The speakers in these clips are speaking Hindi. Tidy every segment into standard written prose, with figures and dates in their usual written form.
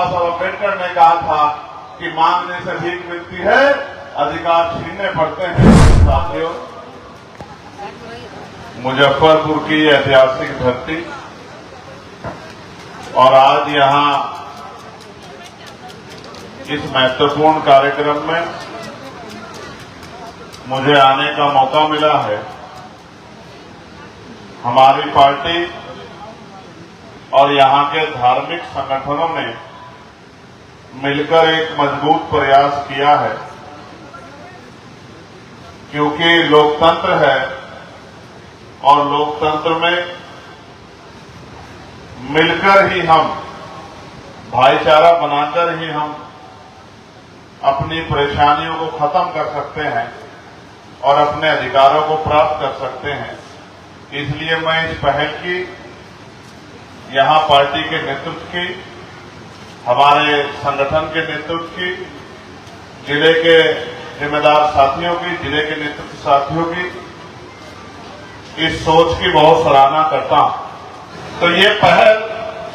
साहब अम्बेडकर ने कहा था कि मांगने से भीख मिलती है, अधिकार छीनने पड़ते हैं। साथियों, मुजफ्फरपुर की ऐतिहासिक धरती और आज यहां इस महत्वपूर्ण कार्यक्रम में मुझे आने का मौका मिला है। हमारी पार्टी और यहां के धार्मिक संगठनों ने मिलकर एक मजबूत प्रयास किया है, क्योंकि लोकतंत्र है और लोकतंत्र में मिलकर ही हम, भाईचारा बनाकर ही हम अपनी परेशानियों को खत्म कर सकते हैं और अपने अधिकारों को प्राप्त कर सकते हैं। इसलिए मैं इस पहल की, यहां पार्टी के नेतृत्व की, हमारे संगठन के नेतृत्व की, जिले के जिम्मेदार साथियों की, जिले के नेतृत्व साथियों की इस सोच की बहुत सराहना करता हूं। तो ये पहल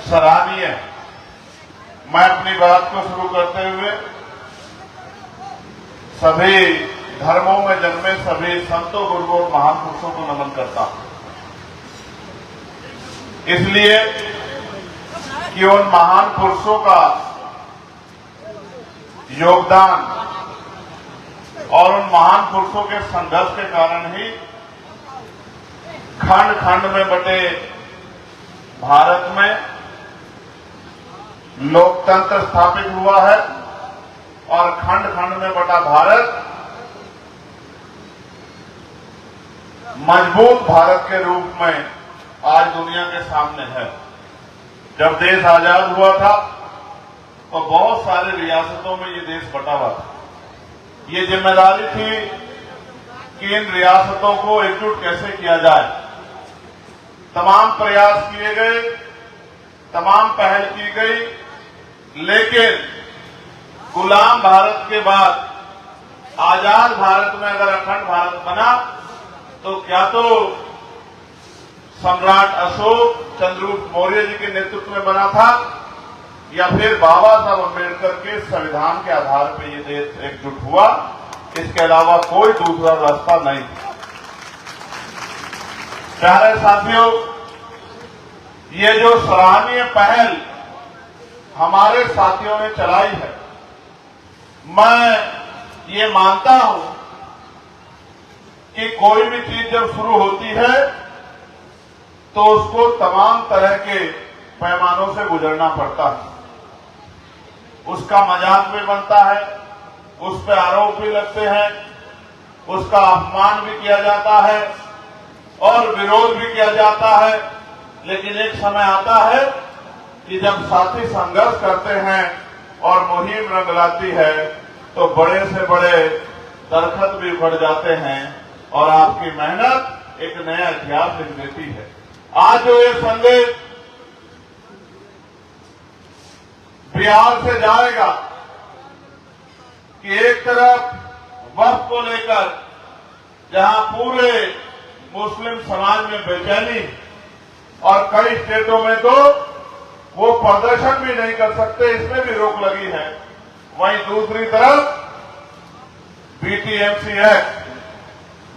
सराहनीय है। मैं अपनी बात को शुरू करते हुए सभी धर्मों में जन्मे सभी संतों, गुरुओं और महान पुरुषों को नमन करता हूं, इसलिए कि उन महान पुरुषों का योगदान और उन महान पुरुषों के संघर्ष के कारण ही खंड खंड में बटे भारत में लोकतंत्र स्थापित हुआ है और खंड खंड में बटा भारत मजबूत भारत के रूप में आज दुनिया के सामने है। जब देश आजाद हुआ था तो बहुत सारे रियासतों में ये देश बटा हुआ था। ये जिम्मेदारी थी कि इन रियासतों को एकजुट कैसे किया जाए। तमाम प्रयास किए गए, तमाम पहल की गई, लेकिन गुलाम भारत के बाद आजाद भारत में अगर अखंड भारत बना तो क्या तो सम्राट अशोक चंद्रगुप्त मौर्य जी के नेतृत्व में बना था, या फिर बाबा साहब अम्बेडकर के संविधान के आधार पर यह देश एकजुट हुआ। इसके अलावा कोई दूसरा रास्ता नहीं था। प्यारे साथियों, ये जो सराहनीय पहल हमारे साथियों ने चलाई है, मैं ये मानता हूं कि कोई भी चीज जब शुरू होती है तो उसको तमाम तरह के पैमानों से गुजरना पड़ता है। उसका मजाक भी बनता है, उस पर आरोप भी लगते हैं, उसका अपमान भी किया जाता है और विरोध भी किया जाता है। लेकिन एक समय आता है कि जब साथी संघर्ष करते हैं और मुहिम रंग लाती है तो बड़े से बड़े दरखत भी उखड़ जाते हैं और आपकी मेहनत एक नया इतिहास लिख देती है। आज जो ये संदेश बिहार से जाएगा कि एक तरफ वक्फ को लेकर जहां पूरे मुस्लिम समाज में बेचैनी और कई स्टेटों में तो वो प्रदर्शन भी नहीं कर सकते, इसमें भी रोक लगी है, वहीं दूसरी तरफ बीटीएमसी एक्ट,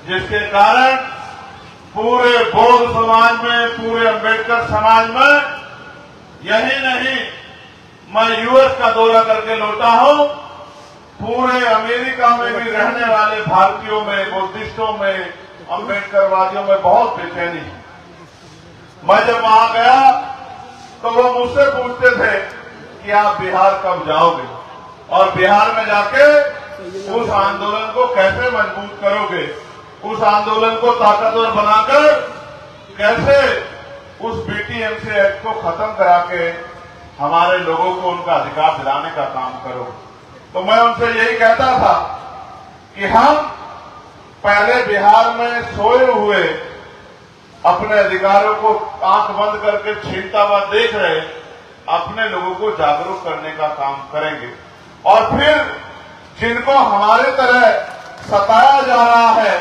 जिसके कारण पूरे बौद्ध समाज में, पूरे अम्बेडकर समाज में, यही नहीं, मैं यूएस का दौरा करके लौटा हूं, पूरे अमेरिका में भी रहने वाले भारतीयों में, बुद्धिस्टों में, अम्बेडकरवादियों में बहुत बेचैनी है। मैं जब वहां गया तो वो मुझसे पूछते थे कि आप बिहार कब जाओगे और बिहार में जाके उस आंदोलन को कैसे मजबूत करोगे, उस आंदोलन को ताकतवर बनाकर कैसे उस बीटीएमसी एक्ट को खत्म करा के हमारे लोगों को उनका अधिकार दिलाने का काम करो। तो मैं उनसे यही कहता था कि हम पहले बिहार में सोए हुए अपने अधिकारों को आंख बंद करके छीनता हुआ देख रहे अपने लोगों को जागरूक करने का काम करेंगे और फिर जिनको हमारे तरह सताया जा रहा है,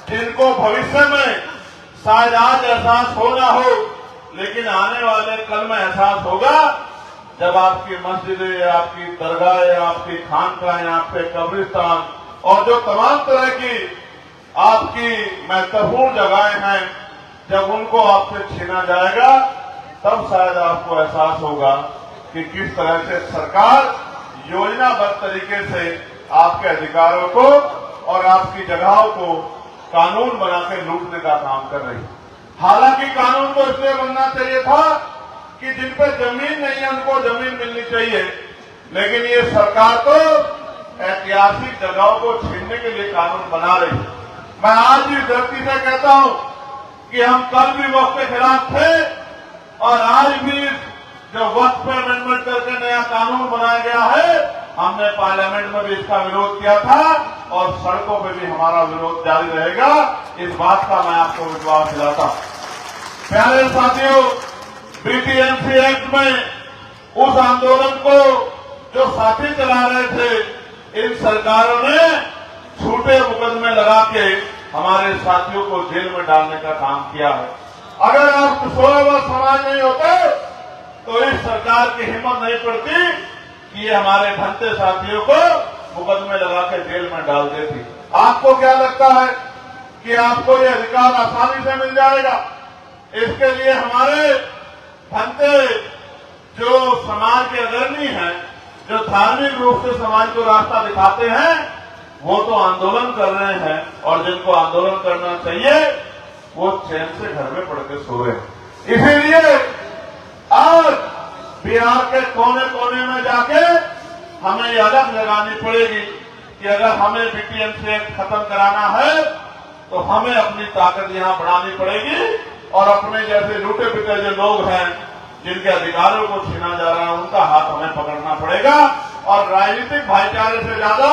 जिनको भविष्य में शायद आज एहसास हो ना हो, लेकिन आने वाले कल में एहसास होगा जब आपकी मस्जिदें, आपकी दरगाहें, आपकी खानकाहें, आपके कब्रिस्तान और जो तमाम तरह की आपकी महत्वपूर्ण जगहें हैं, जब उनको आपसे छीना जाएगा तब शायद आपको एहसास होगा कि किस तरह से सरकार योजनाबद्ध तरीके से आपके अधिकारों को और आपकी जगहों को कानून बना के लूटने का काम कर रही है। हालांकि कानून तो इसलिए बनना चाहिए था कि जिन पर जमीन नहीं है उनको जमीन मिलनी चाहिए, लेकिन ये सरकार तो ऐतिहासिक जगहों को छीनने के लिए कानून बना रही है। मैं आज भी धरती से कहता हूं कि हम कल भी वक्त के खिलाफ थे और आज भी जो वक्त पर अमेंडमेंट करके नया कानून बनाया गया है, हमने पार्लियामेंट में भी इसका विरोध किया था और सड़कों पर भी हमारा विरोध जारी रहेगा। इस बात का मैं आपको विश्वास दिलाता हूं। प्यारे साथियों, बीटीएमसी एक्ट में उस आंदोलन को जो साथी चला रहे थे, इन सरकारों ने झूठे मुकदमे लगा के हमारे साथियों को जेल में डालने का काम किया है। अगर आप सोए हुए समाज नहीं होते तो इस सरकार की हिम्मत नहीं पड़ती कि ये हमारे भंते साथियों को मुकदमे लगा के जेल में डाल देती। आपको क्या लगता है कि आपको ये अधिकार आसानी से मिल जाएगा? इसके लिए हमारे भंते जो समाज के अग्रणी हैं, जो धार्मिक रूप से समाज को रास्ता दिखाते हैं, वो तो आंदोलन कर रहे हैं और जिनको आंदोलन करना चाहिए वो चैन से घर में पड़ के सो रहे हैं। इसीलिए आज बिहार के कोने कोने में जाके हमें ये अलग लगानी पड़ेगी कि अगर हमें बीटीएमसी एक्ट खत्म कराना है तो हमें अपनी ताकत यहां बढ़ानी पड़ेगी और अपने जैसे लूटे पिटे जो लोग हैं, जिनके अधिकारों को छीना जा रहा है, उनका हाथ हमें पकड़ना पड़ेगा और राजनीतिक भाईचारे से ज्यादा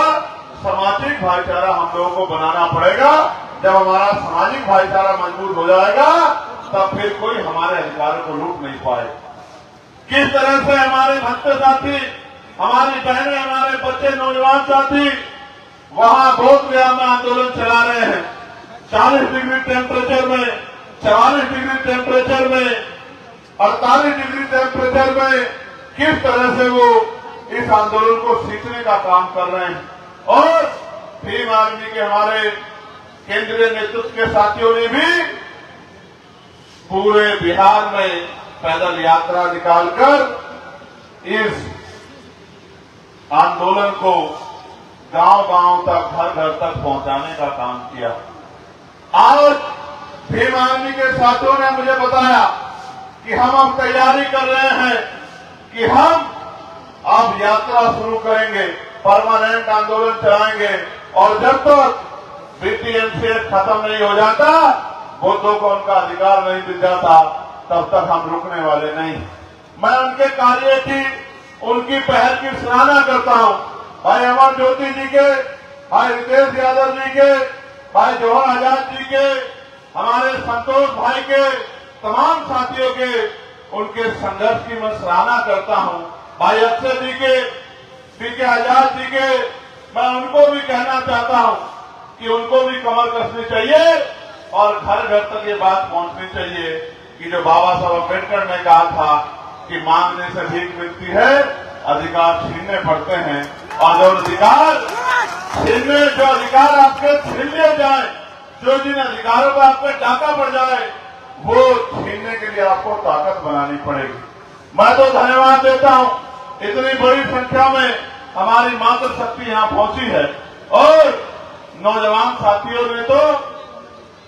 सामाजिक भाईचारा हम लोगों को बनाना पड़ेगा। जब हमारा सामाजिक भाईचारा मजबूत हो जाएगा तब फिर कोई हमारे अधिकारों को लूट नहीं पाएगा। किस तरह से हमारे भक्त साथी, हमारी बहनें, हमारे बच्चे, नौजवान साथी वहां बोधगया में आंदोलन चला रहे हैं, 40 डिग्री टेम्परेचर में, 44 डिग्री टेम्परेचर में, 48 डिग्री टेम्परेचर में किस तरह से वो इस आंदोलन को सींचने का काम कर रहे हैं। और भीम आर्मी के हमारे केंद्रीय नेतृत्व के साथियों ने भी पूरे बिहार में पैदल यात्रा निकालकर इस आंदोलन को गांव-गांव तक, घर-घर तक पहुंचाने का काम किया। आज भीम आर्मी के साथियों ने मुझे बताया कि हम अब तैयारी कर रहे हैं कि हम अब यात्रा शुरू करेंगे, परमानेंट आंदोलन चलाएंगे और जब तक बीटीएमसी खत्म नहीं हो जाता, बुद्धों को उनका अधिकार नहीं मिल जाता, तब तक हम रुकने वाले नहीं। मैं उनके कार्य की, उनकी पहल की सराहना करता हूं। भाई अमर ज्योति जी के, भाई रितेश यादव जी के, भाई जौहर आजाद जी के, हमारे संतोष भाई के, तमाम साथियों के, उनके संघर्ष की मैं सराहना करता हूं। भाई अक्षय जी के, पीके आजाद जी के, मैं उनको भी कहना चाहता हूं कि उनको भी कमर कसनी चाहिए और घर घर तक ये बात पहुंचनी चाहिए कि जो बाबा साहब अम्बेडकर ने कहा था कि मांगने से भीख मिलती है, अधिकार छीनने पड़ते हैं और जो अधिकार आपके छीन लिए जाए, जो जिन अधिकारों पर आप पे डाका पड़ जाए, वो छीनने के लिए आपको ताकत बनानी पड़ेगी। मैं तो धन्यवाद देता हूं, इतनी बड़ी संख्या में हमारी मातृशक्ति यहां पहुंची है और नौजवान साथियों ने तो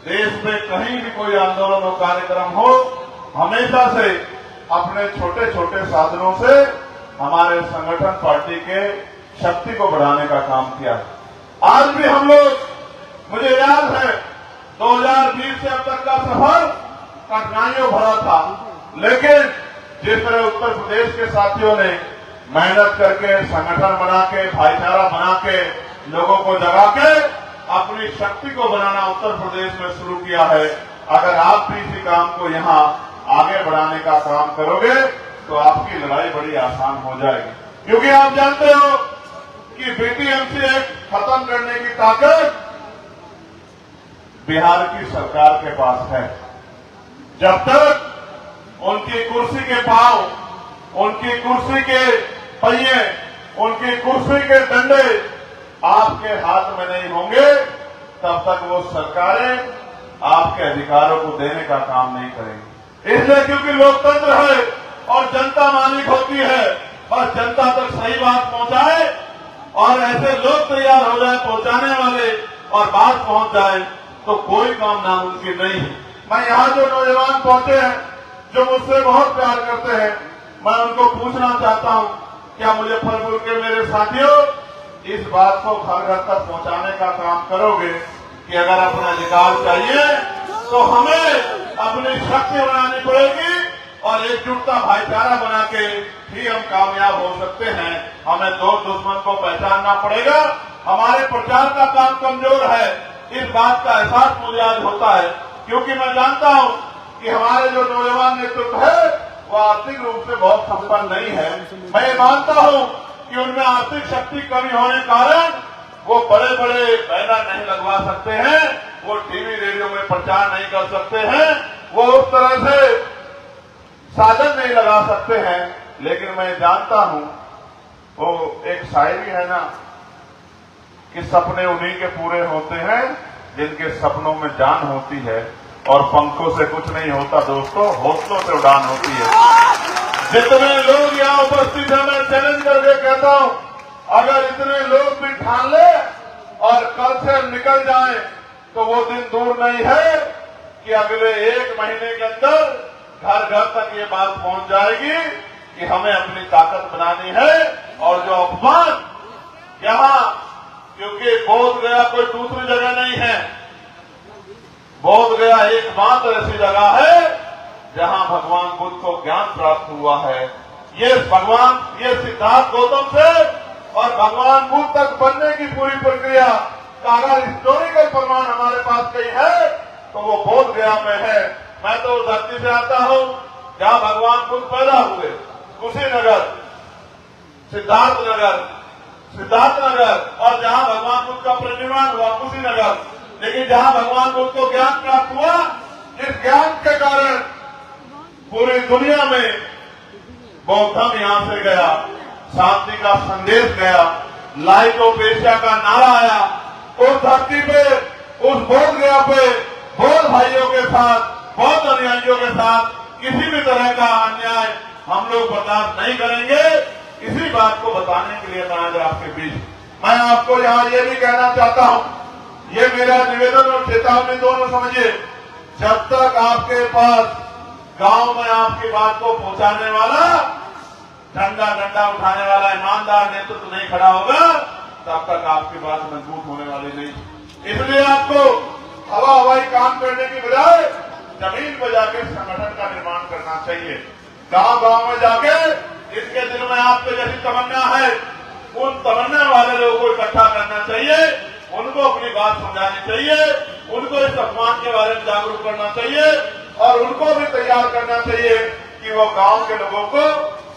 देश में कहीं भी कोई आंदोलन हो, कार्यक्रम हो, हमेशा से अपने छोटे छोटे साधनों से हमारे संगठन पार्टी के शक्ति को बढ़ाने का काम किया। आज भी हम लोग, मुझे याद है 2020 से अब तक का सफर कठिनाइयों भरा था, लेकिन जिस तरह उत्तर प्रदेश के साथियों ने मेहनत करके, संगठन बना के, भाईचारा बना के, लोगों को जगा के अपनी शक्ति को बनाना उत्तर प्रदेश में शुरू किया है, अगर आप भी इसी काम को यहां आगे बढ़ाने का काम करोगे तो आपकी लड़ाई बड़ी आसान हो जाएगी। क्योंकि आप जानते हो कि बीटीएमसी एक्ट खत्म करने की ताकत बिहार की सरकार के पास है। जब तक उनकी कुर्सी के पांव उनकी कुर्सी के पहिए, उनकी कुर्सी के डंडे आपके हाथ में नहीं होंगे तब तक वो सरकारें आपके अधिकारों को देने का काम नहीं करेंगी। इसलिए क्योंकि लोकतंत्र है और जनता मालिक होती है, बस जनता तक सही बात पहुंचाए और ऐसे लोग तैयार हो जाए पहुंचाने वाले और बात पहुंच जाए तो कोई काम नामुमकिन नहीं है। मैं यहाँ जो नौजवान पहुंचे हैं, जो मुझसे बहुत प्यार करते हैं, मैं उनको पूछना चाहता हूँ, क्या मुजफ्फरपुर के मेरे साथियों इस बात को घर घर तक पहुंचाने का काम करोगे कि अगर अपना अधिकार चाहिए तो हमें अपनी शक्ति बनानी पड़ेगी और एकजुटता भाईचारा बना के ही हम कामयाब हो सकते हैं। हमें दो दुश्मन को पहचानना पड़ेगा। हमारे प्रचार का काम कमजोर है, इस बात का एहसास मुझे आज होता है, क्योंकि मैं जानता हूं कि हमारे जो नौजवान नेतृत्व है वो आर्थिक रूप से बहुत संपन्न नहीं है। मैं ये मानता हूं कि उनमें आर्थिक शक्ति कमी होने के कारण वो बड़े बड़े बैनर नहीं लगवा सकते हैं, वो टीवी रेडियो में प्रचार नहीं कर सकते हैं, वो उस तरह से साधन नहीं लगा सकते हैं। लेकिन मैं जानता हूं, वो एक शायरी है ना कि सपने उन्हीं के पूरे होते हैं जिनके सपनों में जान होती है, और पंखों से कुछ नहीं होता दोस्तों, हौसलों से उड़ान होती है। जितने लोग यहाँ उपस्थित हैं, मैं चैलेंज करके कहता हूं, अगर इतने लोग भी ठान ले और कल से निकल जाएं तो वो दिन दूर नहीं है कि अगले 1 महीने के अंदर घर घर तक ये बात पहुंच जाएगी कि हमें अपनी ताकत बनानी है। और जो अपमान यहाँ, क्योंकि बोध गया कोई दूसरी जगह नहीं है, बोध गया एकमात्र ऐसी जगह है जहां भगवान बुद्ध को ज्ञान प्राप्त हुआ है। ये सिद्धार्थ गौतम से और भगवान बुद्ध तक बनने की पूरी प्रक्रिया का अगर हिस्टोरिकल प्रमाण हमारे पास कहीं है तो वो बोध गया में है। मैं तो उस धरती से आता हूं जहां भगवान बुद्ध पैदा हुए, कुशीनगर, सिद्धार्थनगर, और जहां भगवान बुद्ध का परिनिर्वाण हुआ कुशीनगर। लेकिन जहां भगवान बुद्ध को ज्ञान प्राप्त हुआ, जिस ज्ञान के कारण पूरी दुनिया में बौद्ध धर्म यहां से गया, शांति का संदेश गया, लाइट ऑफ एशिया का नारा आया, उस धरती पे, उस बोध गया पे बौद्ध भाइयों के साथ, बौद्ध अनुयायियों के साथ किसी भी तरह का अन्याय हम लोग बर्दाश्त नहीं करेंगे। इसी बात को बताने के लिए मैं आज आपके बीच, मैं आपको यहाँ ये भी कहना चाहता हूँ, ये मेरा निवेदन और चेतावनी दोनों समझिए, जब तक आपके पास गांव में आपकी बात को पहुंचाने वाला, डंडा उठाने वाला ईमानदार नेतृत्व नहीं खड़ा होगा, तब तक आपकी बात मजबूत होने वाली नहीं। इसलिए आपको हवाई काम करने की बजाय जमीन पर जाकर संगठन का निर्माण करना चाहिए। गांव गांव में जाके इसके दिल में आपके जैसी तमन्ना है, उन तमन्ना वाले लोगों को इकट्ठा करना चाहिए, उनको अपनी बात समझानी चाहिए, उनको इस अपमान के बारे में जागरूक करना चाहिए और उनको भी तैयार करना चाहिए कि वो गांव के लोगों को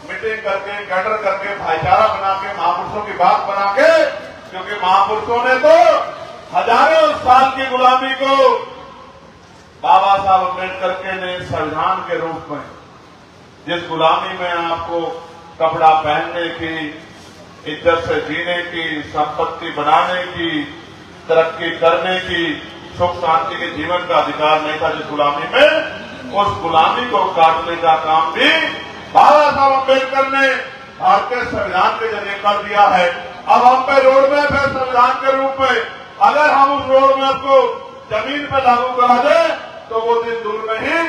मीटिंग करके, गैदर करके, भाईचारा बना के, महापुरुषों की बात बना के, क्योंकि महापुरुषों ने तो हजारों साल की गुलामी को बाबा साहब अम्बेडकर के ने संविधान के रूप में, जिस गुलामी में आपको कपड़ा पहनने की, इज्जत से जीने की, संपत्ति बनाने की, तरक्की करने की, सुख शांति के जीवन का अधिकार नहीं था, जिस गुलामी में, उस गुलामी को काटने का काम भी बाबा साहब अम्बेडकर ने भारतीय संविधान के जरिए कर दिया है। अब हम पे रोड मैप है संविधान के रूप में, अगर हम उस रोड मैप को जमीन पर लागू करा दें तो वो दिन दूर नहीं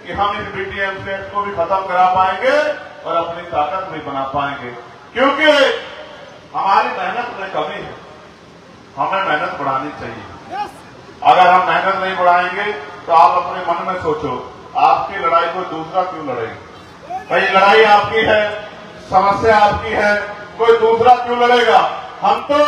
कि हम इस बीटीएम एक्ट को भी खत्म करा पाएंगे और अपनी ताकत भी बना पाएंगे। क्योंकि हमारी मेहनत में कमी है, हमें मेहनत बढ़ानी चाहिए। अगर हम मेहनत नहीं बढ़ाएंगे तो आप अपने मन में सोचो, आपकी लड़ाई कोई दूसरा क्यों लड़ेगा? भाई लड़ाई आपकी है, समस्या आपकी है, कोई दूसरा क्यों लड़ेगा? हम तो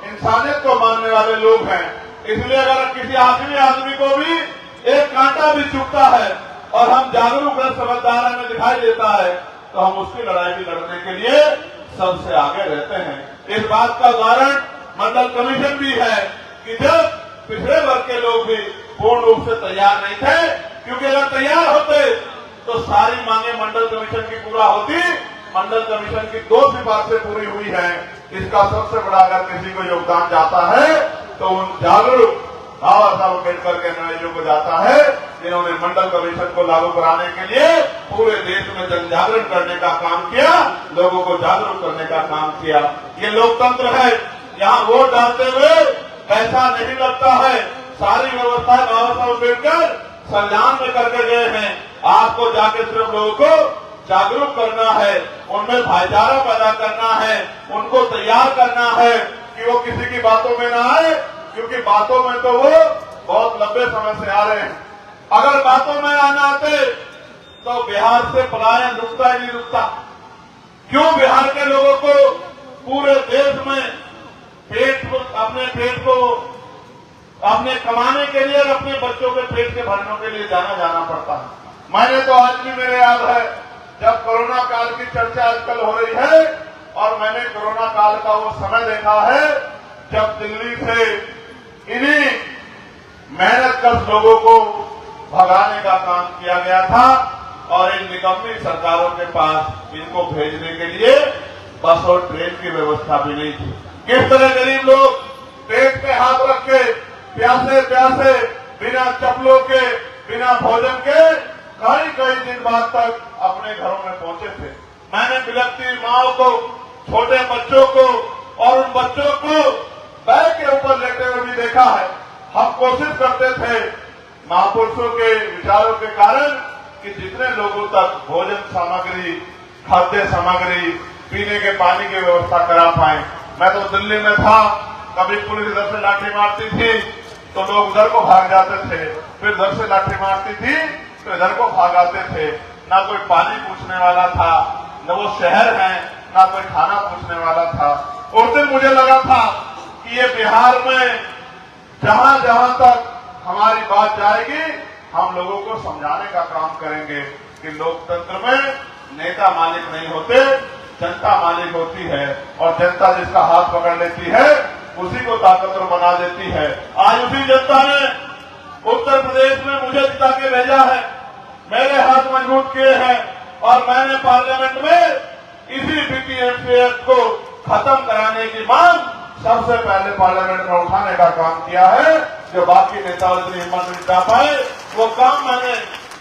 इंसानियत को मानने वाले लोग हैं, इसलिए अगर किसी आदमी को भी एक कांटा भी चुभता है और हम जागरूक है, समझदार हमें दिखाई देता है, तो हम उसकी लड़ाई भी लड़ने के लिए सबसे आगे रहते हैं। इस बात का उदाहरण मंडल कमीशन भी है कि जब पिछड़े वर्ग के लोग भी पूर्ण रूप से तैयार नहीं थे, क्योंकि अगर तैयार होते तो सारी मांगे मंडल कमीशन की पूरा होती। मंडल कमीशन की 2 सिफारिशें पूरी हुई हैं। इसका सबसे बड़ा अगर किसी को योगदान जाता है तो उन जागरूक बाबा साहब अम्बेडकर के अनुयायियों को जाता है, जिन्होंने मंडल कमीशन को लागू कराने के लिए पूरे देश में जन जागरण करने का काम किया, लोगों को जागरूक करने का काम किया। ये लोकतंत्र है। यहाँ वोट डालते हुए पैसा नहीं लगता है। सारी व्यवस्था बाबा साहब अम्बेडकर संविधान में करके गए हैं। आपको जाके सिर्फ लोगों को जागरूक करना है, उनमें भाईचारा पैदा करना है, उनको तैयार करना है कि वो किसी की बातों में ना आए, क्योंकि बातों में तो वो बहुत लंबे समय से आ रहे हैं। अगर बातों में आना आते तो बिहार से पलायन रुकता ही नहीं रुकता। क्यों बिहार के लोगों को पूरे देश में अपने पेट को अपने कमाने के लिए और अपने बच्चों के पेट के भरने के लिए जाना पड़ता है। मैंने तो आज भी मेरे याद है जब कोरोना काल की चर्चा आजकल हो रही है, और मैंने कोरोना काल का वो समय देखा है जब दिल्ली से इन्हीं मेहनतकश लोगों को भगाने का काम किया गया था, और इन निकम्मी सरकारों के पास इनको भेजने के लिए बस और ट्रेन की व्यवस्था भी नहीं थी। किस तरह गरीब लोग पेट पे हाथ रख के प्यासे प्यासे बिना चप्पलों के बिना भोजन के कई दिन बाद तक अपने घरों में पहुंचे थे। मैंने बिलखती माओ को, छोटे बच्चों को और उन बच्चों को बैग के ऊपर लेटे हुए भी देखा है। हम कोशिश करते थे महापुरुषों के विचारों के कारण कि जितने लोगों तक भोजन सामग्री, खाद्य सामग्री, पीने के पानी की व्यवस्था करा पाए। मैं तो दिल्ली में था, कभी पुलिस इधर से लाठी मारती थी तो लोग उधर को भाग जाते थे, फिर इधर से लाठी मारती थी तो इधर को भाग आते थे। ना कोई पानी पूछने वाला था, न वो शहर है, ना कोई खाना पूछने वाला था। उस दिन मुझे लगा था कि ये बिहार में जहां जहां तक हमारी बात जाएगी, हम लोगों को समझाने का काम करेंगे कि लोकतंत्र में नेता मालिक नहीं होते, जनता मालिक होती है, और जनता जिसका हाथ पकड़ लेती है उसी को ताकतवर बना देती है। आज उसी जनता ने उत्तर प्रदेश में मुझे जिता के भेजा है, मेरे हाथ मजबूत किए हैं, और मैंने पार्लियामेंट में इसी बीपीएमसी एक्ट को खत्म कराने की मांग सबसे पहले पार्लियामेंट में उठाने का काम किया है। जो बाकी नेताओं इतनी हिम्मत नहीं जुटा पाए, वो काम मैंने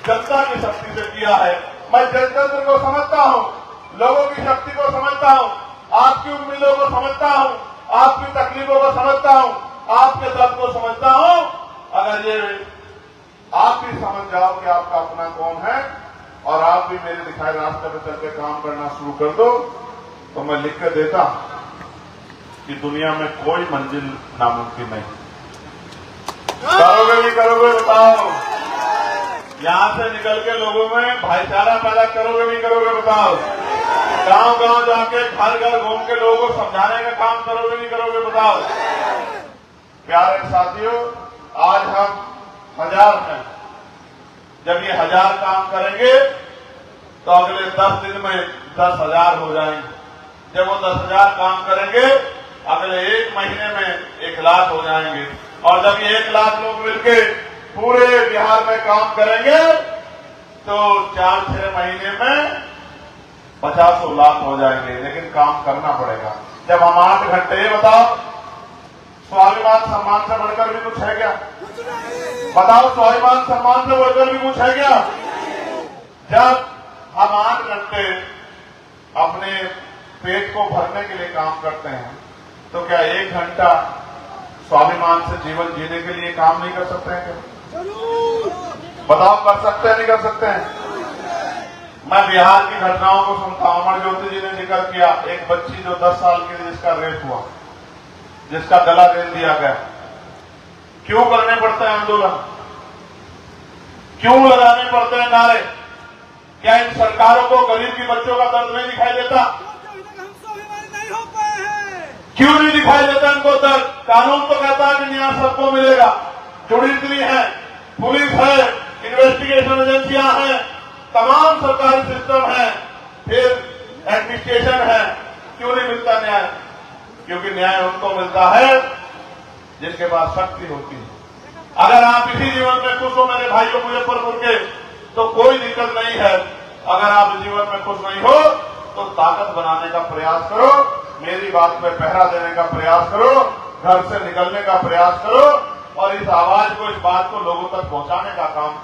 जनता की शक्ति से किया है। मैं जनतंत्र को समझता हूं, लोगों की शक्ति को समझता हूं, आपकी उम्मीदों को समझता हूं, आपकी तकलीफों को समझता हूं, आपके दर्द को समझता हूं। अगर ये आप भी समझ जाओ कि आपका अपना कौन है, और आप भी मेरे दिखाए रास्ते पर चल के काम करना शुरू कर दो, तो मैं लिख कर देता कि दुनिया में कोई मंजिल नामुमकिन नहीं। करोगे भी करोगे, बताओ। यहां से निकल के लोगों में भाईचारा पैदा करोगे भी करोगे, बताओ। गांव गांव जाके घर घर घूम के लोगों को समझाने का काम करोगे नहीं करोगे, बताओ। प्यारे साथियों, आज हम 1000 हैं। जब ये 1000 काम करेंगे तो अगले 10 दिन में 10,000 हो जाएंगे। जब वो 10,000 काम करेंगे अगले 1 महीने में 1 लाख हो जाएंगे, और जब ये 1 लाख लोग मिलके पूरे बिहार में काम करेंगे तो 4-6 महीने में 50 लाख हो जाएंगे। लेकिन काम करना पड़ेगा। जब हम 8 घंटे, ये बताओ, स्वाभिमान सम्मान से बढ़कर भी कुछ है क्या? बताओ, स्वाभिमान सम्मान से बढ़कर भी कुछ है क्या? जब हम 8 घंटे अपने पेट को भरने के लिए काम करते हैं, तो क्या 1 घंटा स्वाभिमान से जीवन जीने के लिए काम नहीं कर सकते हैं क्या? बताओ, कर सकते हैं नहीं कर सकते हैं? मैं बिहार की घटनाओं को सुनता हूं। अमर ज्योति जी ने जिक्र किया, एक बच्ची जो 10 साल की थी, जिसका रेप हुआ, जिसका गला रेत दिया गया। क्यों करने पड़ते हैं आंदोलन? क्यों लगाने पड़ते हैं नारे? क्या इन सरकारों को गरीब की बच्चों का दर्द नहीं दिखाई देता? क्यों नहीं दिखाई देता इनको दर्द? कानून तो कहता है कि न्याय सबको मिलेगा। जुडिशरी है, पुलिस है, इन्वेस्टिगेशन एजेंसियां हैं, तमाम सरकारी सिस्टम है, फिर एडमिनिस्ट्रेशन है। क्यों नहीं मिलता न्याय? क्योंकि न्याय उनको मिलता है जिनके पास शक्ति होती है। अगर आप इसी जीवन में खुश हो, मेरे भाइयों, मुजफ्फरपुर के तो कोई दिक्कत नहीं है। अगर आप जीवन में खुश नहीं हो तो ताकत बनाने का प्रयास करो, मेरी बात पे पहरा देने का प्रयास करो, घर से निकलने का प्रयास करो और इस आवाज को, इस बात को लोगों तक पहुंचाने का काम करो।